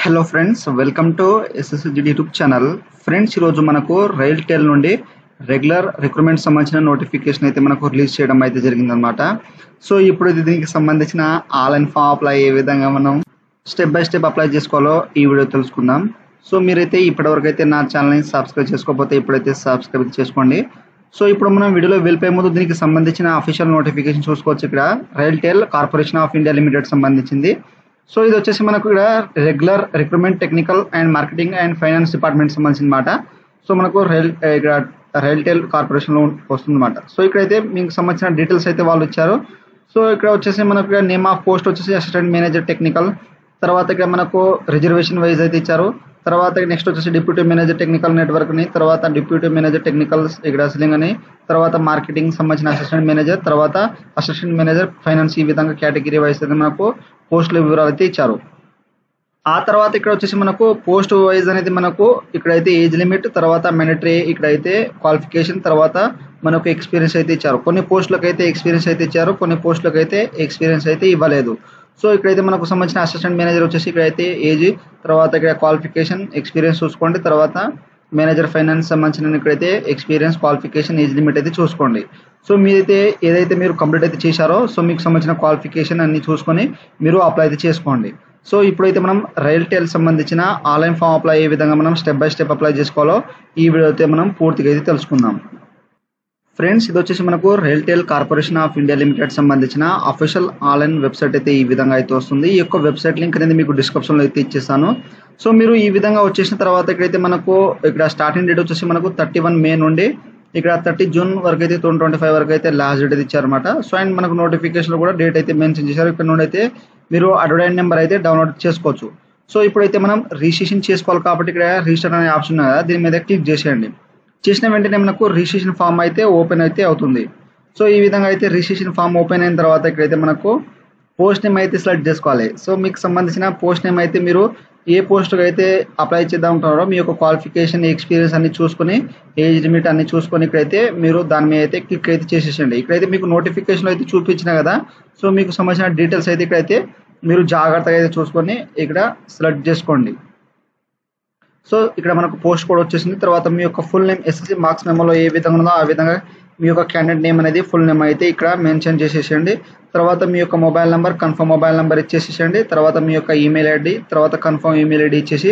Hello friends, welcome to ఎస్ఎస్జిడి YouTube channel. Friends, ఈరోజు మనకు రైల్టెల్ నుండి రెగ్యులర్ రిక్రూట్మెంట్ సంబంధించిన నోటిఫికేషన్ అయితే మనకు రిలీజ్ చేయడం అయితే జరిగిందనమాట. సో ఇప్పుడు దీనికి సంబంధించిన ఆన్లైన్ ఫామ్ అప్లై ఏ విధంగా మనం స్టెప్ బై స్టెప్ అప్లై చేసుకోవాలో ఈ వీడియో తెలుసుకుందాం. సో మీరైతే ఇప్పటివరకు అయితే నా ఛానల్ని సబ్స్క్రైబ్ చేసుకోకపోతే ఇప్పుడైతే సబ్స్క్రైబ్ చేసుకోండి. సో ఇప్పుడు మనం వీడియోలో వెళ్ళిపోయే ముందు దీనికి సంబంధించిన అఫీషియల్ నోటిఫికేషన్ చూసుకోవచ్చు. ఇక్కడ RailTel corporation of India limited సంబంధించింది. సో ఇది వచ్చేసి మనకు ఇక్కడ regular recruitment technical and marketing and finance department సంబంధించిన మాట. సో మనకు ఇక్కడ రైల్టెల్ కార్పొరేషన్లో వస్తుందన్నమాట. సో ఇక్కడైతే మీకు సంబంధించిన డీటెయిల్స్ అయితే వాళ్ళు ఇచ్చారు. సో ఇక్కడ వచ్చేసి మనకు నేమ్ ఆఫ్ పోస్ట్ వచ్చేసి అసిస్టెంట్ మేనేజర్ టెక్నికల్, తర్వాత ఇక్కడ మనకు రిజర్వేషన్ వైజ్ అయితే ఇచ్చారు. తర్వాత నెక్స్ట్ వచ్చేసి డిప్యూటీ మేనేజర్ టెక్నికల్ నెట్వర్క్ని, తర్వాత డిప్యూటీ మేనేజర్ టెక్నికల్ ఇక్కడ సిలింగ్ అని, తర్వాత మార్కెటింగ్ సంబంధించిన అసిస్టెంట్ మేనేజర్, తర్వాత అసిస్టెంట్ మేనేజర్ ఫైనాన్స్, ఈ విధంగా కేటగిరీ వైజ్ అయితే మనకు పోస్టుల వివరాలు అయితే ఇచ్చారు. ఆ తర్వాత ఇక్కడ వచ్చేసి మనకు పోస్ట్ వైజ్ అనేది మనకు ఇక్కడైతే ఏజ్ లిమిట్, తర్వాత మ్యాండేటరీ ఇక్కడైతే క్వాలిఫికేషన్, తర్వాత మనకు ఎక్స్పీరియన్స్ అయితే ఇచ్చారు. కొన్ని పోస్టులకు అయితే ఎక్స్పీరియన్స్ అయితే ఇచ్చారు, కొన్ని పోస్టులకు అయితే ఎక్స్పీరియన్స్ అయితే ఇవ్వలేదు. సో ఇక్కడైతే మనకు సంబంధించిన అసిస్టెంట్ మేనేజర్ వచ్చేసి ఇక్కడైతే ఏజ్, తర్వాత ఇక్కడ క్వాలిఫికేషన్, ఎక్స్పీరియన్స్ చూసుకోండి. తర్వాత మేనేజర్ ఫైనాన్స్ సంబంధించిన ఇక్కడైతే ఎక్స్పీరియన్స్, క్వాలిఫికేషన్, ఏజ్ లిమిట్ అయితే చూసుకోండి. సో మీరైతే ఏదైతే మీరు కంప్లీట్ అయితే చేశారో సో మీకు సంబంధించిన క్వాలిఫికేషన్ అన్ని చూసుకొని మీరు అప్లై అయితే చేసుకోండి. సో ఇప్పుడైతే మనం రైల్టెల్ సంబంధించిన ఆన్లైన్ ఫామ్ అప్లై ఏ విధంగా మనం స్టెప్ బై స్టెప్ అప్లై చేసుకోవాలో ఈ వీడియో అయితే మనం పూర్తిగా అయితే తెలుసుకుందాం. ఫ్రెండ్స్, ఇది వచ్చేసి మనకు RailTel corporation of India limited సంబంధించిన అఫీషియల్ ఆన్లైన్ వెబ్సైట్ అయితే ఈ విధంగా అయితే వస్తుంది. ఈ యొక్క వెబ్సైట్ లింక్ అనేది మీకు డిస్క్రిప్షన్లో అయితే ఇచ్చేస్తాను. సో మీరు ఈ విధంగా వచ్చేసిన తర్వాత ఇక్కడైతే మనకు ఇక్కడ స్టార్టింగ్ డేట్ వచ్చేసి మనకు 31 మే నుండి ఇక్కడ 30 జూన్ వరకు అయితే 2025 వరకు అయితే లాస్ట్ డేట్ అయితే ఇచ్చారన్నమాట. సో అండ్ మనకు నోటిఫికేషన్లో కూడా డేట్ అయితే మెన్షన్ చేశారు. ఇక్కడ నుండి అయితే మీరు అడ్వర్టైజ్ నెంబర్ అయితే డౌన్లోడ్ చేసుకోవచ్చు. సో ఇప్పుడైతే మనం రిజిస్ట్రేషన్ చేసుకోవాలి కాబట్టి ఇక్కడ రిజిస్టర్ అనే ఆప్షన్ ఉంది కదా, దీని మీద క్లిక్ చేసేయండి. చేసిన వెంటనే మనకు రిజిస్ట్రేషన్ ఫామ్ అయితే ఓపెన్ అయితే అవుతుంది. సో ఈ విధంగా అయితే రిజిస్ట్రేషన్ ఫామ్ ఓపెన్ అయిన తర్వాత ఇక్కడైతే మనకు పోస్ట్ నేమ్ అయితే సెలెక్ట్ చేసుకోవాలి. సో మీకు సంబంధించిన పోస్ట్ నేమ్ అయితే మీరు ఏ పోస్ట్కి అయితే అప్లై చేద్దాం ఉంటున్నారో మీ యొక్క క్వాలిఫికేషన్, ఎక్స్పీరియన్స్ అన్ని చూసుకొని, ఏజ్ లిమిట్ అన్ని చూసుకొని ఇక్కడైతే మీరు దాని మీద అయితే క్లిక్ అయితే చేసేసండి. ఇక్కడైతే మీకు నోటిఫికేషన్ అయితే చూపించిన కదా, సో మీకు సంబంధించిన డీటెయిల్స్ అయితే ఇక్కడైతే మీరు జాగ్రత్తగా అయితే చూసుకొని ఇక్కడ సెలెక్ట్ చేసుకోండి. సో ఇక్కడ మనకు పోస్ట్ కోడ్ వచ్చేసింది. తర్వాత మీ యొక్క ఫుల్ నేమ్ ఎస్ఎస్సి మార్క్స్ మెమోలో ఏ విధంగా ఉందో ఆ విధంగా మీ యొక్క క్యాండిడేట్ నేమ్ అనేది ఫుల్ నేమ్ అయితే ఇక్కడ మెన్షన్ చేసేసేయండి. తర్వాత మీ యొక్క mobile number, confirm mobile number ఇచ్చేసేయండి. తర్వాత మీ యొక్క ఈమెయిల్ ఐడి, తర్వాత కన్ఫర్మ్ ఈమెయిల్ ఐడి ఇచ్చేసి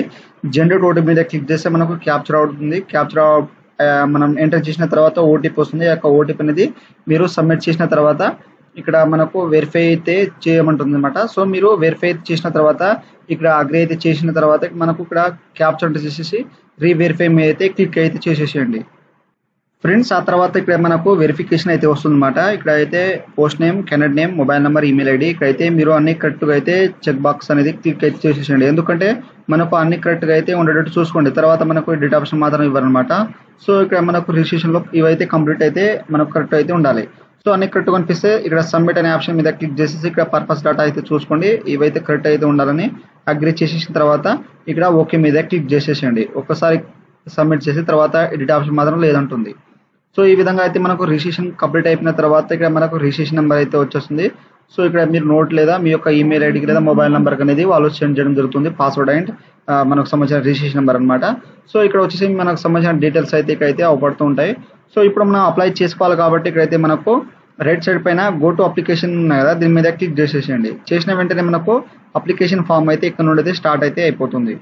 జనరేట్ ఓటీపీ మీద క్లిక్ చేస్తే మనకు క్యాప్చర్ అవుతుంది. క్యాప్చర్ మనం ఎంటర్ చేసిన తర్వాత ఓటీపీ వస్తుంది. ఆ యొక్క ఓటీపీ అనేది మీరు సబ్మిట్ చేసిన తర్వాత ఇక్కడ మనకు వెరిఫై అయితే చేయమంటుంది అనమాట. సో మీరు వెరిఫై చేసిన తర్వాత ఇక్కడ అగ్రి అయితే చేసిన తర్వాత మనకు ఇక్కడ క్యాప్చర్ చేసేసి రీవెరిఫై మీద అయితే క్లిక్ అయితే చేసేసేయండి. ఫ్రెండ్స్, ఆ తర్వాత ఇక్కడ మనకు వెరిఫికేషన్ అయితే వస్తుందన్నమాట. ఇక్కడ అయితే post name, candidate name, mobile number, email ID ఇక్కడైతే మీరు అన్ని కరెక్ట్గా అయితే చెక్ బాక్స్ అనేది క్లిక్ అయితే చేసేసేయండి. ఎందుకంటే మనకు అన్ని కరెక్ట్గా అయితే ఉండేటట్టు చూసుకోండి. తర్వాత మనకు డేటా ఆప్షన్ మాత్రం ఇవ్వరనమాట. సో ఇక్కడ మనకు రిజిస్ట్రేషన్లో ఇవైతే కంప్లీట్ అయితే మనకు కరెక్ట్ అయితే ఉండాలి. సో అన్ని కరెక్ట్ కనిపిస్తే ఇక్కడ సబ్మిట్ అనే ఆప్షన్ మీద క్లిక్ చేసేసి ఇక్కడ పర్పస్ డేటా అయితే చూసుకోండి. ఇవైతే కరెక్ట్ అయితే ఉండాలని అగ్రి చేసేసిన తర్వాత ఇక్కడ ఓకే మీద క్లిక్ చేసేసేయండి. ఒక్కసారి సబ్మిట్ చేసిన తర్వాత ఎడిట్ ఆప్షన్ మాత్రం లేదంటుంది. సో ఈ విధంగా అయితే మనకు రిజిస్ట్రేషన్ కంప్లీట్ అయిపోయిన తర్వాత ఇక్కడ మనకు రిజిస్ట్రేషన్ నెంబర్ అయితే వచ్చేస్తుంది. సో ఇక్కడ మీరు నోట్ లేదా మీ యొక్క ఈమెయిల్ ఐడికి లేదా మొబైల్ నెంబర్ అనేది వాళ్ళు సెండ్ చేయడం జరుగుతుంది. పాస్వర్డ్ అండ్ మనకు సంబంధించిన రిజిస్ట్రేషన్ నెంబర్ అనమాట. సో ఇక్కడ వచ్చేసి మనకు సంబంధించిన డీటెయిల్స్ అయితే ఇక్కడైతే అవపడుతూ ఉంటాయి. సో ఇప్పుడు మనం అప్లై చేసుకోవాలి కాబట్టి ఇక్కడైతే మనకు రైట్ సైడ్ పైన గో టు అప్లికేషన్ ఉన్నాయి కదా, దీని మీద క్లిక్ చేసేసేయండి. చేసిన వెంటనే మనకు అప్లికేషన్ ఫామ్ అయితే ఇక్కడ నుండి అయితే స్టార్ట్ అయితే అయిపోతుంది.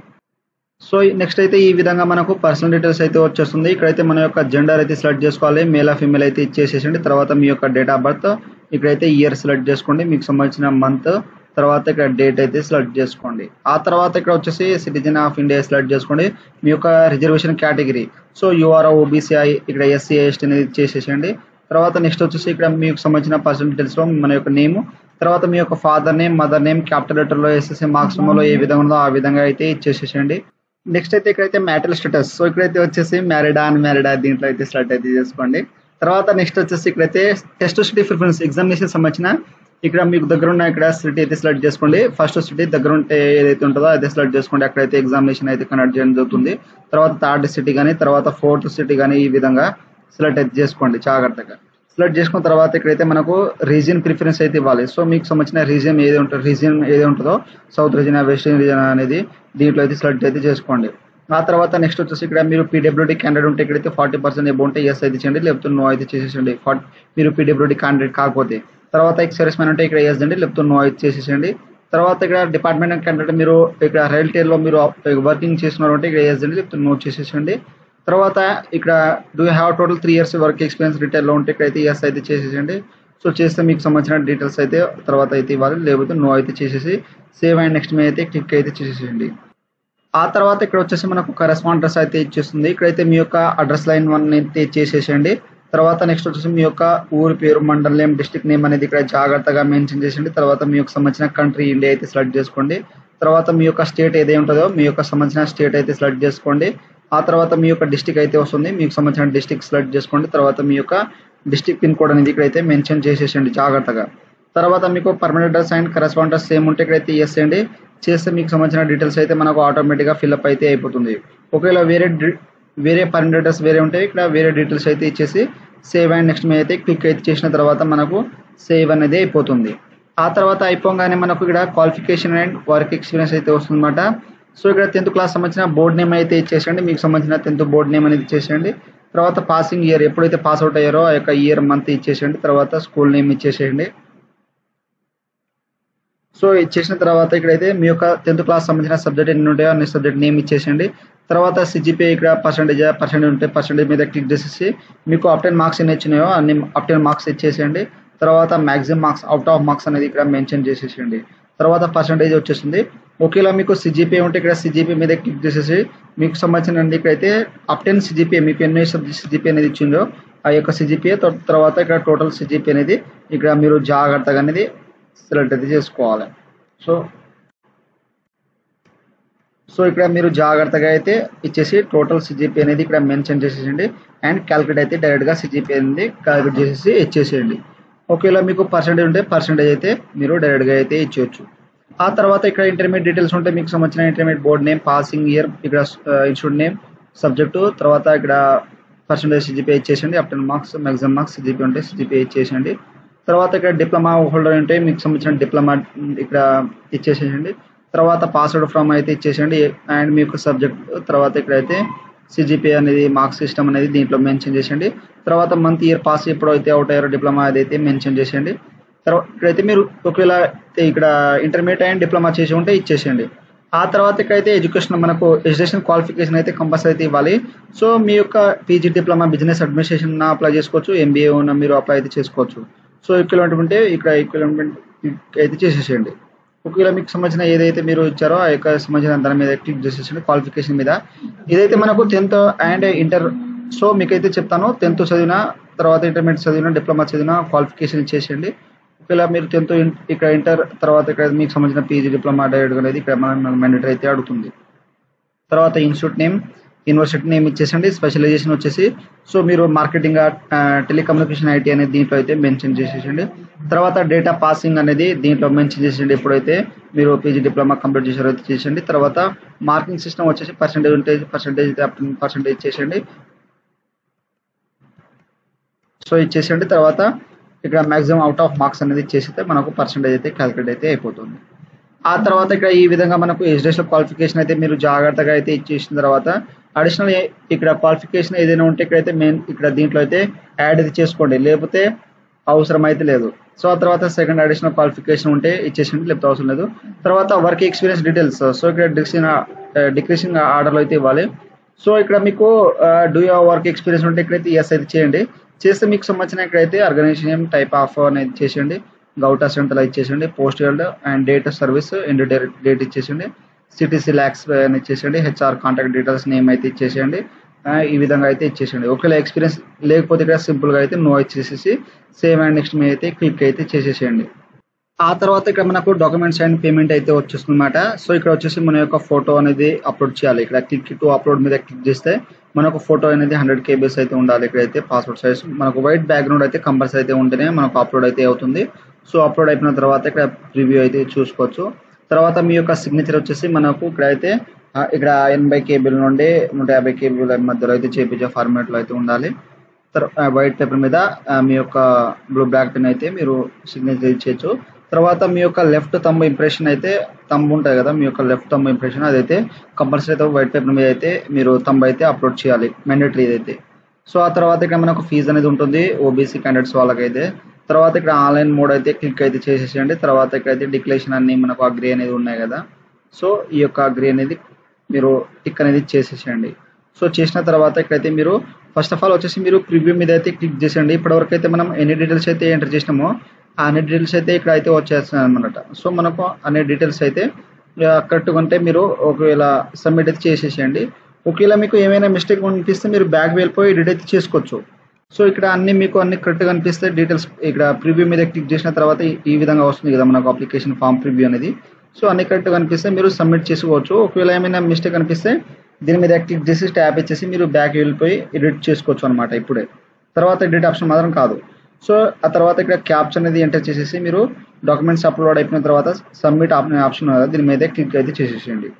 సో నెక్స్ట్ అయితే ఈ విధంగా మనకు పర్సనల్ డీటెయిల్స్ అయితే వచ్చేస్తుంది. ఇక్కడైతే మన యొక్క జెండర్ అయితే సెలెక్ట్ చేసుకోవాలి. మేల్ ఫీమేల్ అయితే ఇచ్చేసేసండి. తర్వాత మీ యొక్క డేట్ ఆఫ్ బర్త్ ఇక్కడైతే ఇయర్ సెలెక్ట్ చేసుకోండి, మీకు సంబంధించిన మంత్, తర్వాత ఇక్కడ డేట్ అయితే సెలెక్ట్ చేసుకోండి. ఆ తర్వాత ఇక్కడ వచ్చేసి సిటిజన్ ఆఫ్ ఇండియా సెలెక్ట్ చేసుకోండి. మీ యొక్క రిజర్వేషన్ కేటగిరీ, సో యూఆర్, ఓబీసీఐ, ఇక్కడ ఎస్సీ, ఎస్టీ అనేది చేసేసండి. తర్వాత నెక్స్ట్ వచ్చేసి ఇక్కడ మీకు సంబంధించిన పర్సనల్ డీటెయిల్స్లో మన యొక్క నేమ్, తర్వాత మీ యొక్క father name, mother name capital లెటర్లో, ఎస్ఎస్సి మార్క్స్ మెమోలో ఏ విధంగా ఉందో ఆ విధంగా అయితే ఇచ్చేసేసండి. నెక్స్ట్ అయితే ఇక్కడైతే మ్యారిటల్ స్టేటస్, సో ఇక్కడైతే వచ్చేసి మ్యారీడా, అన్మ్యారీడా దీంట్లో అయితే సెలెక్ట్ అయితే చేసుకోండి. తర్వాత నెక్స్ట్ వచ్చేసి ఇక్కడైతే టెస్ట్ సిటీ ప్రిఫరెన్స్ ఎగ్జామినేషన్ సంబంధించిన ఇక్కడ మీకు దగ్గర ఉన్న ఇక్కడ సిటీ అయితే సెలెక్ట్ చేసుకోండి. ఫస్ట్ సిటీ దగ్గర ఉంటే ఏదైతే ఉంటుందో అదే సెలెక్ట్ చేసుకోండి. అక్కడైతే ఎగ్జామినేషన్ అయితే కండక్ట్ చేయడం జరుగుతుంది. తర్వాత థర్డ్ సిటీ కానీ, తర్వాత ఫోర్త్ సిటీ కానీ ఈ విధంగా సెలెక్ట్ అయితే చేసుకోండి జాగ్రత్తగా. సెలెక్ట్ చేసుకున్న తర్వాత ఇక్కడైతే మనకు రీజియన్ ప్రిఫరెన్స్ అయితే ఇవ్వాలి. సో మీకు సంబంధించిన రీజియన్ ఏది ఉంటుందో సౌత్ రీజియన్, వెస్టర్న్ రీజియన్ అనేది దీంట్లో అయితే సెలెక్ట్ అయితే చేసుకోండి. ఆ తర్వాత నెక్స్ట్ వచ్చేసి ఇక్కడ మీరు పీడబ్ల్యూడీ క్యాండిడేట్ ఉంటే ఇక్కడైతే 40% ఎబో ఉంటే ఎస్ అయితే చేయండి, లేకపోతే నో అయితే చేసేసండి. మీరు పీడబ్ల్యూడీ క్యాండిడేట్ కాకపోతే. తర్వాత ఎక్స్ మ్యాన్ ఉంటే ఇక్కడ ఎస్ అండి, లేకపోతే నో అయితే చేసేసండి. తర్వాత ఇక్కడ డిపార్ట్మెంట్ క్యాండిడేట్ మీరు ఇక్కడ రైల్టేల్లో మీరు వర్కింగ్ చేస్తున్నారు అంటే ఇక్కడ ఎస్ అండి, లేకపోతే నో చేసేసండి. తర్వాత ఇక్కడ do you have total 3 years work experience రిటైల్లో ఉంటే ఇక్కడైతే ఎస్ అయితే చేసేసండి. సో చేస్తే మీకు సంబంధించిన డీటెయిల్స్ అయితే తర్వాత అయితే ఇవ్వాలి, లేకపోతే నో అయితే చేసేసి సేవ్ అండ్ నెక్స్ట్ మీద అయితే క్లిక్ అయితే చేసేసేయండి. ఆ తర్వాత ఇక్కడ వచ్చేసి మనకు కరెస్పాండ్ అడ్రస్ అయితే ఇచ్చేస్తుంది. ఇక్కడైతే మీ యొక్క అడ్రస్ లైన్ 1 అయితే చేసేసేయండి. తర్వాత నెక్స్ట్ వచ్చేసి మీ యొక్క ఊరి పేరు, మండల్ నేమ్, డిస్ట్రిక్ట్ నేమ్ అనేది ఇక్కడ జాగ్రత్తగా మెన్షన్ చేసేయండి. తర్వాత మీ యొక్క సంబంధించిన కంట్రీ ఇండియా అయితే సెలెక్ట్ చేసుకోండి. తర్వాత మీ యొక్క స్టేట్ ఏదై ఉంటుందో మీ యొక్క సంబంధించిన స్టేట్ అయితే సెలెక్ట్ చేసుకోండి. ఆ తర్వాత మీ యొక్క డిస్ట్రిక్ట్ అయితే వస్తుంది, మీకు సంబంధించిన డిస్ట్రిక్ట్ సెలెక్ట్ చేసుకోండి. తర్వాత మీ యొక్క డిస్ట్రిక్ట్ పిన్ కోడ్ అనేది ఇక్కడైతే మెన్షన్ చేసేసండి జాగ్రత్తగా. తర్వాత మీకు permanent address and correspond address same ఉంటే ఇక్కడైతే ఎస్ అండి చేస్తే మీకు సంబంధించిన డీటెయిల్స్ అయితే మనకు ఆటోమేటిక్గా ఫిల్అప్ అయితే అయిపోతుంది. ఒకవేళ వేరే పర్మనెంట్ అడ్రస్ వేరే ఉంటే ఇక్కడ వేరే డీటెయిల్స్ అయితే ఇచ్చేసి సేవ్ అండ్ నెక్స్ట్ మీద అయితే క్లిక్ అయితే చేసిన తర్వాత మనకు సేవ్ అనేది అయిపోతుంది. ఆ తర్వాత అయిపోగానే మనకు ఇక్కడ క్వాలిఫికేషన్ అండ్ వర్క్ ఎక్స్పీరియన్స్ అయితే వస్తుందన్నమాట. సో ఇక్కడ 10th క్లాస్ సంబంధించిన బోర్డ్ నేమ్ అయితే ఇచ్చేసండి, మీకు సంబంధించిన 10th బోర్డ్ నేమ్ అనేది ఇచ్చేసేయండి. తర్వాత పాసింగ్ ఇయర్ ఎప్పుడైతే పాస్ అవుట్ అయ్యారో ఆ యొక్క ఇయర్ మంత్ ఇచ్చేసేయండి. తర్వాత స్కూల్ నేమ్ ఇచ్చేసేయండి. సో ఇచ్చేసిన తర్వాత ఇక్కడైతే మీ యొక్క 10th క్లాస్ సంబంధించిన సబ్జెక్ట్ ఎన్ని ఉంటాయో అన్ని సబ్జెక్ట్ నేమ్ ఇచ్చేసేయండి. తర్వాత సిజిపిఐ ఇక్కడ పర్సెంటేజ్ ఉంటే పర్సెంటేజ్ మీద క్లిక్ చేసేసి మీకు అప్టెన్ మార్క్స్ ఎన్ని వచ్చినాయో అన్ని అప్టెన్ మార్క్స్ ఇచ్చేసేయండి. తర్వాత maximum marks, out of marks అనేది ఇక్కడ మెన్షన్ చేసేసేయండి. తర్వాత పర్సెంటేజ్ వచ్చేసింది. ఒకేలా మీకు సిజిపిఐ ఉంటే ఇక్కడ సిజిపిఐ మీద క్లిక్ చేసేసి మీకు సంబంధించిన ఇక్కడైతే అప్టెన్ సిజిపిఐ మీకు ఎన్ని సిజిపిఐ అనేది ఇచ్చిందో ఆ యొక్క సిజిపిఐ, తర్వాత ఇక్కడ టోటల్ సిజిపిఐ అనేది ఇక్కడ మీరు జాగ్రత్తగా అనేది సెలెక్ట్ అయితే చేసుకోవాలి. సో ఇక్కడ మీరు జాగ్రత్తగా అయితే ఇచ్చేసి టోటల్ సిజిపిఐ అనేది ఇక్కడ మెన్షన్ చేసేయండి అండ్ క్యాలిక్యులేట్ అయితే డైరెక్ట్గా సిజిపిఐ అనేది క్యాలిక్యులేట్ చేసేసి ఇచ్చేసేయండి. ఒకవేళ మీకు పర్సెంటేజ్ ఉంటే పర్సెంటేజ్ అయితే మీరు డైరెక్ట్గా అయితే ఇచ్చేయచ్చు. ఆ తర్వాత ఇక్కడ ఇంటర్మీడియట్ డీటెయిల్స్ ఉంటే మీకు సంబంధించిన intermediate board name, passing year, ఇక్కడ ఇన్స్టిట్యూట్ నేమ్, సబ్జెక్టు, తర్వాత ఇక్కడ పర్సెంటేజ్ సిజిపిఐ ఇచ్చేసండి. Obtained marks, maximum marks, CGPI ఉంటే సిజిపిఐ ఇచ్చేసండి. తర్వాత ఇక్కడ డిప్లొమా హోల్డర్ ఉంటే మీకు సంబంధించిన డిప్లొమా ఇక్కడ ఇచ్చేసేయండి. తర్వాత పాస్వర్డ్ ఫ్రమ్ అయితే ఇచ్చేసేయండి అండ్ మీకు సబ్జెక్ట్, తర్వాత ఇక్కడైతే సిజిపిఐ అనేది మార్క్స్ సిస్టమ్ అనేది దీంట్లో మెన్షన్ చేసేయండి. తర్వాత మంత్ ఇయర్ పాస్ ఎప్పుడు అయితే అవుట్ అయ్యారో డిప్లొమా అదైతే మెన్షన్ చేసేయండి. తర్వాత ఇక్కడైతే మీరు ఒకవేళ ఇక్కడ ఇంటర్మీడియట్ అండ్ డిప్లొమా చేసి ఉంటే ఇచ్చేసేయండి. ఆ తర్వాత ఇక్కడైతే ఎడ్యుకేషన్ క్వాలిఫికేషన్ అయితే కంపల్సరీ అయితే ఇవ్వాలి. సో మీ యొక్క PG diploma business administration apply చేసుకోవచ్చు, ఎంబీఏ ఉన్న మీరు అప్లై అయితే చేసుకోవచ్చు. సో ఈక్వలెంట్ ఉంటే ఇక్కడ ఈక్వలెంట్ అయితే చేసేసేయండి. ఒకవేళ మీకు సంబంధించిన ఏదైతే మీరు ఇచ్చారో ఆ యొక్క సంబంధించిన దాని మీద క్లిక్ చేసేసండి క్వాలిఫికేషన్ మీద. ఇదైతే మనకు 10th అండ్ ఇంటర్. సో మీకైతే చెప్తాను 10th చదివిన, తర్వాత ఇంటర్మీడియట్ చదివిన, డిప్లొమా చదివిన క్వాలిఫికేషన్ ఇచ్చేసేయండి. ఒకవేళ మీరు 10th ఇక్కడ ఇంటర్, తర్వాత ఇక్కడ మీకు సంబంధించిన పీజీ డిప్లొమా డైరెక్ట్ అనేది ఇక్కడ మనకు మ్యాండేటరీ అయితే అడుగుతుంది. తర్వాత ఇన్స్టిట్యూట్ నేమ్, యూనివర్సిటీ నేమ్ ఇచ్చేసండి. స్పెషలైజేషన్ వచ్చేసి సో మీరు మార్కెటింగ్, టెలికమ్యూనికేషన్, ఐటీ అనేది దీంట్లో అయితే మెన్షన్ చేసేసండి. తర్వాత డేటా పాసింగ్ అనేది దీంట్లో మెన్షన్ చేసేయండి ఎప్పుడైతే మీరు పీజీ డిప్లొమా కంప్లీట్ చేసారో అయితే చేసేయండి. తర్వాత మార్కింగ్ సిస్టమ్ వచ్చేసి పర్సెంటేజ్ ఉంటే పర్సెంటేజ్ ఇచ్చేసేయండి. సో ఇచ్చేసేయండి. తర్వాత ఇక్కడ మ్యాక్సిమం అవుట్ ఆఫ్ మార్క్స్ అనేది ఇచ్చేస్తే మనకు పర్సెంటేజ్ అయితే క్యాలిక్యులేట్ అయితే అయిపోతుంది. ఆ తర్వాత ఇక్కడ ఈ విధంగా మనకు ఎడ్యుకేషన్ క్వాలిఫికేషన్ అయితే మీరు జాగ్రత్తగా అయితే ఇచ్చేసిన తర్వాత అడిషనల్ ఇక్కడ క్వాలిఫికేషన్ ఏదైనా ఉంటే ఇక్కడైతే మెయిన్ ఇక్కడ దీంట్లో అయితే యాడ్ అయితే చేసుకోండి, లేకపోతే అవసరం అయితే లేదు. సో ఆ తర్వాత సెకండ్ అడిషనల్ క్వాలిఫికేషన్ ఉంటే ఇచ్చేసండి, లేకపోతే అవసరం లేదు. తర్వాత వర్క్ ఎక్స్పీరియన్స్ డీటెయిల్స్, సో ఇక్కడ డిక్రీసింగ్ ఆర్డర్లో అయితే ఇవ్వాలి. సో ఇక్కడ మీకు డూ యూ వర్క్ ఎక్స్పీరియన్స్ ఉంటే ఇక్కడైతే ఎస్ అయితే చేయండి. చేస్తే మీకు సంబంధించిన ఇక్కడైతే ఆర్గనైజేషన్ టైప్ ఆఫ్ అనేది చేసేయండి, గౌట్ అసెంట్లా ఇచ్చేసండి, post and date of service end date ఇచ్చేసండి, సిటీసీ ల్యాక్స్ అని ఇచ్చేసండి, హెచ్ఆర్ కాంటాక్ట్ డీటెయిల్స్ నేమ్ అయితే ఇచ్చేసేయండి. ఈ విధంగా అయితే ఇచ్చేసేయండి. ఒకవేళ ఎక్స్పీరియన్స్ లేకపోతే ఇక్కడ సింపుల్గా అయితే నో ఇచ్చేసేసి సేవ్ అండ్ నెక్స్ట్ మీద అయితే క్లిక్ అయితే చేసేసేయండి. ఆ తర్వాత ఇక్కడ మనకు డాక్యుమెంట్స్ అండ్ పేమెంట్ అయితే వచ్చేస్తుంది అనమాట. సో ఇక్కడ వచ్చేసి మన యొక్క ఫోటో అనేది అప్లోడ్ చేయాలి. ఇక్కడ క్లిక్ టు అప్లోడ్ మీద క్లిక్ చేస్తే మనకు ఫోటో అనేది 100 KB అయితే ఉండాలి. ఇక్కడైతే పాస్పోర్ట్ సైజ్ మనకు వైట్ బ్యాక్గ్రౌండ్ అయితే కంపల్సరీ అయితే ఉంటేనే మనకు అప్లోడ్ అయితే అవుతుంది. సో అప్లోడ్ అయిపోయిన తర్వాత ఇక్కడ రివ్యూ అయితే చూసుకోవచ్చు. తర్వాత మీ యొక్క సిగ్నేచర్ వచ్చేసి మనకు ఇక్కడైతే ఇక్కడ 80 KB నుండి 150 KB మధ్యలో అయితే చేపించే ఫార్మాట్లో అయితే ఉండాలి. వైట్ పేపర్ మీద మీ యొక్క బ్లాక్ పెన్ అయితే మీరు సిగ్నేచర్ ఇచ్చేయచ్చు. తర్వాత మీ యొక్క లెఫ్ట్ థంబ్ ఇంప్రెషన్ అయితే థంబ్ ఉంటుంది కదా, మీ యొక్క లెఫ్ట్ థంబ్ ఇంప్రెషన్ అదైతే కంపల్సరీ అయితే వైట్ పేపర్ మీద అయితే మీరు థంబ్ అయితే అప్లోడ్ చేయాలి, మ్యాండేటరీ అయితే. సో ఆ తర్వాత ఇక్కడ మనకు ఫీజు అనేది ఉంటుంది ఓబీసీ క్యాండిడేట్స్ వాళ్ళకైతే. తర్వాత ఇక్కడ ఆన్లైన్ మోడ్ అయితే క్లిక్ అయితే చేసేసేయండి. తర్వాత ఇక్కడైతే డిక్లరేషన్ అన్ని మనకు అగ్రీ అనేది ఉన్నాయి కదా, సో ఈ యొక్క అగ్రీ అనేది మీరు టిక్ అనేది చేసేసేయండి. సో చేసిన తర్వాత ఇక్కడైతే మీరు ఫస్ట్ ఆఫ్ ఆల్ వచ్చేసి మీరు ప్రివ్యూ మీద అయితే క్లిక్ చేసేయండి. ఇప్పటివరకు అయితే మనం ఎన్ని డీటెయిల్స్ అయితే ఎంటర్ చేసినామో ఆ అన్ని డీటెయిల్స్ అయితే ఇక్కడ అయితే వచ్చేస్తున్నాయి అనమాట. సో మనకు అన్ని డీటెయిల్స్ అయితే కరెక్ట్గా ఉంటే మీరు ఒకవేళ సబ్మిట్ అయితే చేసేసేయండి. ఒకవేళ మీకు ఏమైనా మిస్టేక్ అనిపిస్తే మీరు బ్యాక్ వెళ్ళిపోయి ఎడిట్ అయితే చేసుకోవచ్చు. సో ఇక్కడ మీకు అన్ని కరెక్ట్గా అనిపిస్తే డీటెయిల్స్ ఇక్కడ ప్రివ్యూ మీద క్లిక్ చేసిన తర్వాత ఈ విధంగా వస్తుంది కదా మనకు అప్లికేషన్ ఫామ్ ప్రివ్యూ అనేది. సో అన్ని కరెక్ట్గా అనిపిస్తే మీరు సబ్మిట్ చేసుకోవచ్చు. ఒకవేళ ఏమైనా మిస్టేక్ అనిపిస్తే దీని మీద క్లిక్ చేసి ట్యాప్ ఇచ్చేసి మీరు బ్యాక్ వెళ్ళిపోయి ఎడిట్ చేసుకోవచ్చు అనమాట ఇప్పుడే. తర్వాత ఎడిట్ ఆప్షన్ మాత్రం కాదు. సో ఆ తర్వాత ఇక్కడ క్యాప్చర్ అనేది ఎంటర్ చేసేసి మీరు డాక్యుమెంట్స్ అప్లోడ్ అయిపోయిన తర్వాత సబ్మిట్ ఆప్షన్ కదా దీని మీద క్లిక్ అయితే చేసేసేయండి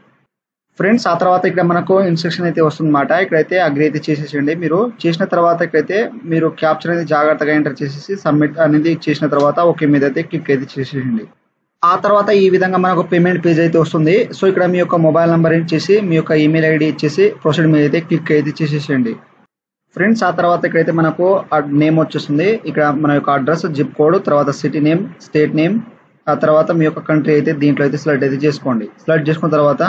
ఫ్రెండ్స్. ఆ తర్వాత ఇక్కడ మనకు ఇన్స్ట్రక్షన్ అయితే వస్తుందన్నమాట. ఇక్కడైతే అగ్రీ అయితే చేసేసేయండి. మీరు చేసిన తర్వాత ఇక్కడైతే మీరు క్యాప్చర్ అనేది జాగ్రత్తగా ఎంటర్ చేసేసి సబ్మిట్ అనేది చేసిన తర్వాత ఓకే మీద అయితే క్లిక్ అయితే చేసేయండి. ఆ తర్వాత ఈ విధంగా మనకు పేమెంట్ పేజ్ అయితే వస్తుంది. సో ఇక్కడ మీ యొక్క మొబైల్ నెంబర్ ఇచ్చేసి మీ యొక్క ఈమెయిల్ ఐడి ఇచ్చేసి ప్రొసీడ్ మీద అయితే క్లిక్ అయితే చేసేసేయండి ఫ్రెండ్స్. ఆ తర్వాత ఇక్కడైతే మనకు నేమ్ వచ్చేస్తుంది. ఇక్కడ మన యొక్క అడ్రస్, జిప్ కోడ్, తర్వాత సిటీ నేమ్, స్టేట్ నేమ్, ఆ తర్వాత మీ యొక్క కంట్రీ అయితే దీంట్లో అయితే సెలెక్ట్ అయితే చేసుకోండి. సెలెక్ట్ చేసుకున్న తర్వాత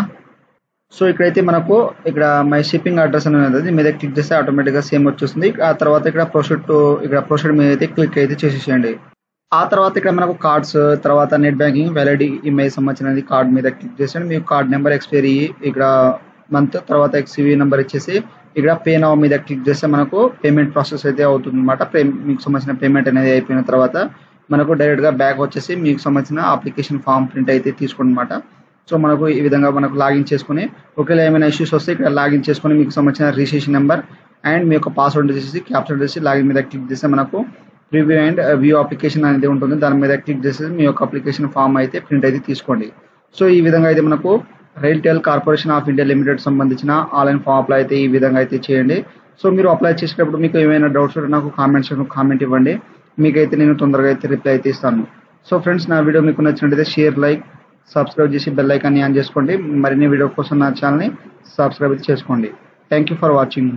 సో ఇక్కడైతే మనకు ఇక్కడ మై షిప్పింగ్ అడ్రస్ అనేది మీద క్లిక్ చేస్తే ఆటోమేటిక్గా సేమ్ వచ్చేస్తుంది. ఆ తర్వాత ఇక్కడ ప్రొసీడ్ మీద అయితే క్లిక్ అయితే చేసేసేయండి. ఆ తర్వాత ఇక్కడ మనకు కార్డ్స్, తర్వాత నెట్ బ్యాంకింగ్, వ్యాలిడ్ ఇమెయిల్ సంబంధించినది కార్డ్ మీద క్లిక్ చేసేయండి. మీకు కార్డ్ నెంబర్, ఎక్స్పైరీ, ఇక్కడ మంత్, తర్వాత ఎక్స్సీవీ నెంబర్ ఇచ్చేసి ఇక్కడ పే నౌ మీద క్లిక్ చేస్తే మనకు పేమెంట్ ప్రాసెస్ అయితే అవుతుంది అనమాట. మీకు సంబంధించిన పేమెంట్ అనేది అయిపోయిన తర్వాత మనకు డైరెక్ట్గా బ్యాక్ వచ్చేసి మీకు సంబంధించిన అప్లికేషన్ ఫామ్ ప్రింట్ అయితే తీసుకోండి అనమాట. సో మనకు ఈ విధంగా మనకు లాగిన్ చేసుకుని ఒకవేళ ఏమైనా ఇష్యూస్ వస్తే ఇక్కడ లాగిన్ చేసుకుని మీకు సంబంధించిన రిజిస్ట్రేషన్ నెంబర్ అండ్ మీ యొక్క పాస్వర్డ్ చేసి క్యాప్చర్ చేసి లాగిన్ మీద క్లిక్ చేస్తే మనకు ప్రివ్యూ అండ్ వ్యూ అప్లికేషన్ అనేది ఉంటుంది. దాని మీద క్లిక్ చేసి మీ యొక్క అప్లికేషన్ ఫామ్ అయితే ప్రింట్ అయితే తీసుకోండి. సో ఈ విధంగా అయితే మనకు RailTel corporation of India limited సంబంధించిన ఆన్లైన్ ఫామ్ అప్లై అయితే ఈ విధంగా అయితే చేయండి. సో మీరు అప్లై చేసేటప్పుడు మీకు ఏమైనా డౌట్స్ ఉంటే నాకు కామెంట్ ఇవ్వండి. మీకైతే నేను తొందరగా అయితే రిప్లై అయితే ఇస్తాను. సో ఫ్రెండ్స్, నా వీడియో మీకు నచ్చినట్లయితే షేర్, లైక్, సబ్స్క్రైబ్ చేసి బెల్ ఐకాన్ని ఆన్ చేసుకోండి. మరిన్ని వీడియో కోసం నా ఛానల్ని సబ్స్క్రైబ్ అయితే చేసుకోండి. Thank you for watching.